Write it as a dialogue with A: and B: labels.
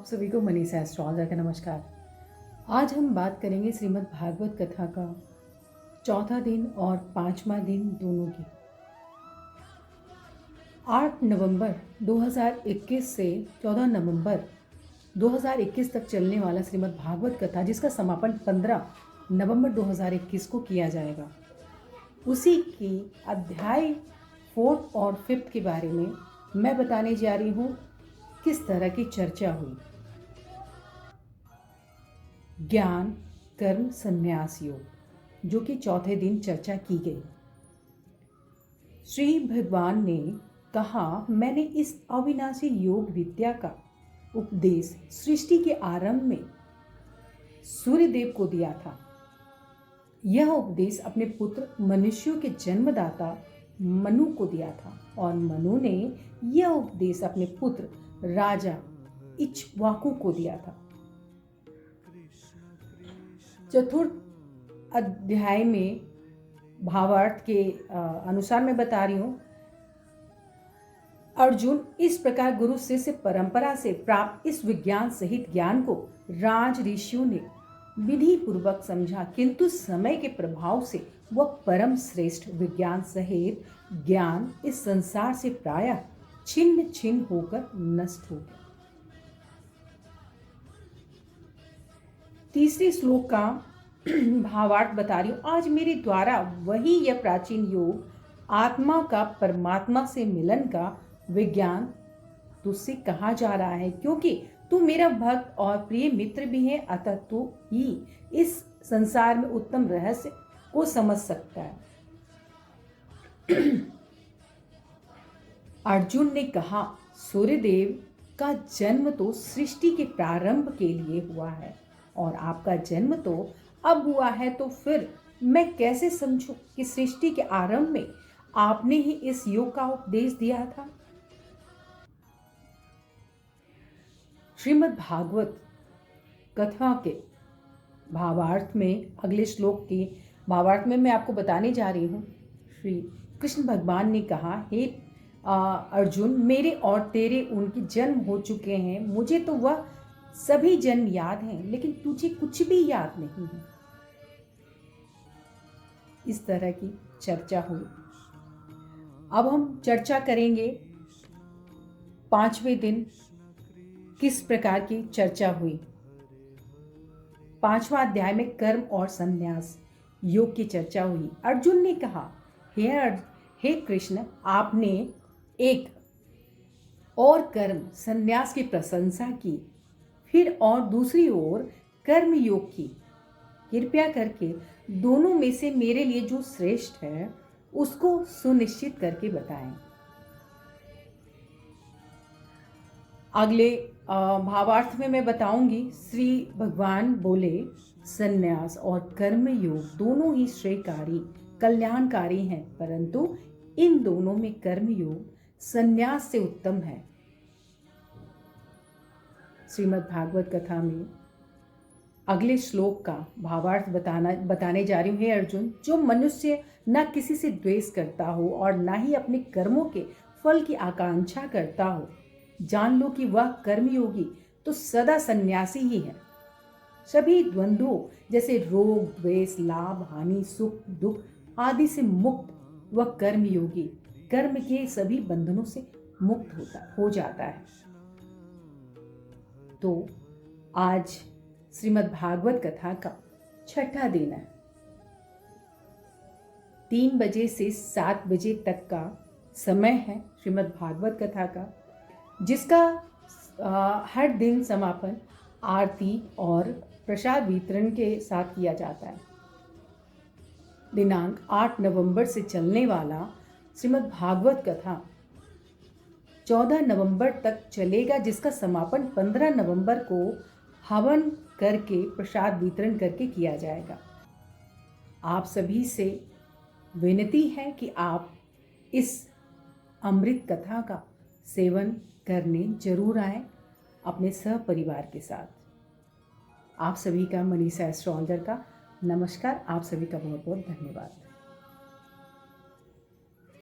A: आप सभी को मनीषा एस्ट्रोलॉजर का नमस्कार। आज हम बात करेंगे श्रीमद् भागवत कथा का चौथा दिन और पांचवा दिन दोनों की। 8 नवंबर 2021 से 14 नवंबर 2021 तक चलने वाला श्रीमद् भागवत कथा, जिसका समापन 15 नवंबर 2021 को किया जाएगा, उसी की अध्याय 4 और 5 के बारे में मैं बताने जा रही हूँ किस तरह की चर्चा हुई। ज्ञान कर्म संन्यास योग, जो कि चौथे दिन चर्चा की गई। श्री भगवान ने कहा, मैंने इस अविनाशी योग विद्या का उपदेश सृष्टि के आरंभ में सूर्यदेव को दिया था। यह उपदेश अपने पुत्र मनुष्यों के जन्मदाता मनु को दिया था और मनु ने यह उपदेश अपने पुत्र राजा इक्ष्वाकु को दिया था। चतुर्थ अध्याय में भावार्थ के अनुसार मैं बता रही हूँ, अर्जुन, इस प्रकार गुरु शिष्य परंपरा से प्राप्त इस विज्ञान सहित ज्ञान को राज ऋषियों ने विधि पूर्वक समझा, किंतु समय के प्रभाव से वह परम श्रेष्ठ विज्ञान सहित ज्ञान इस संसार से प्रायः छिन्न छिन्न होकर नष्ट हो गया। तीसरे श्लोक का भावार्थ बता रही हूं। आज मेरे द्वारा वही यह प्राचीन योग, आत्मा का परमात्मा से मिलन का विज्ञान तुझसे कहा जा रहा है, क्योंकि तू मेरा भक्त और प्रिय मित्र भी है, अतः तू ही इस संसार में उत्तम रहस्य को समझ सकता है। अर्जुन ने कहा, सूर्यदेव का जन्म तो सृष्टि के प्रारंभ के लिए हुआ है और आपका जन्म तो अब हुआ है, तो फिर मैं कैसे समझूं कि सृष्टि के आरंभ में आपने ही इस योग का उपदेश दिया था। श्रीमद् भागवत कथा के भावार्थ में, अगले श्लोक के भावार्थ में मैं आपको बताने जा रही हूँ। श्री कृष्ण भगवान ने कहा, हे अर्जुन, मेरे और तेरे उनके जन्म हो चुके हैं, मुझे तो वह सभी जन्म याद हैं, लेकिन तुझे कुछ भी याद नहीं है। इस तरह की चर्चा हुई। अब हम चर्चा करेंगे पांचवें दिन किस प्रकार की चर्चा हुई। पांचवा अध्याय में कर्म और संन्यास योग की चर्चा हुई। अर्जुन ने कहा, हे कृष्ण, आपने एक और कर्म संन्यास की प्रशंसा की, फिर और दूसरी ओर कर्म योग की। कृपया करके दोनों में से मेरे लिए जो श्रेष्ठ है उसको सुनिश्चित करके बताएं। अगले भावार्थ में मैं बताऊंगी। श्री भगवान बोले, संन्यास और कर्म योग दोनों ही श्रेयकारी कल्याणकारी हैं, परंतु इन दोनों में कर्म योग संन्यास से उत्तम है। श्रीमद् भागवत कथा में अगले श्लोक का भावार्थ बताने जा रही हूँ। हे अर्जुन, जो मनुष्य न किसी से द्वेष करता हो और न ही अपने कर्मों के फल की आकांक्षा करता हो, जान लो कि वह कर्मयोगी तो सदा सन्यासी ही है। सभी द्वंद्वों जैसे रोग, द्वेष, लाभ, हानि, सुख, दुख आदि से मुक्त वह कर्मयोगी कर्म के सभी बंधनों से मुक्त हो जाता है। तो आज श्रीमद् भागवत कथा का छठा दिन है। 3 बजे से 7 बजे तक का समय है श्रीमद् भागवत कथा का, जिसका हर दिन समापन आरती और प्रसाद वितरण के साथ किया जाता है। दिनांक 8 नवंबर से चलने वाला श्रीमद् भागवत कथा 14 नवंबर तक चलेगा, जिसका समापन 15 नवंबर को हवन करके प्रसाद वितरण करके किया जाएगा। आप सभी से विनती है कि आप इस अमृत कथा का सेवन करने जरूर आए अपने सहपरिवार के साथ। आप सभी का मनीषा एस्ट्रोलॉजर का नमस्कार। आप सभी का बहुत बहुत धन्यवाद।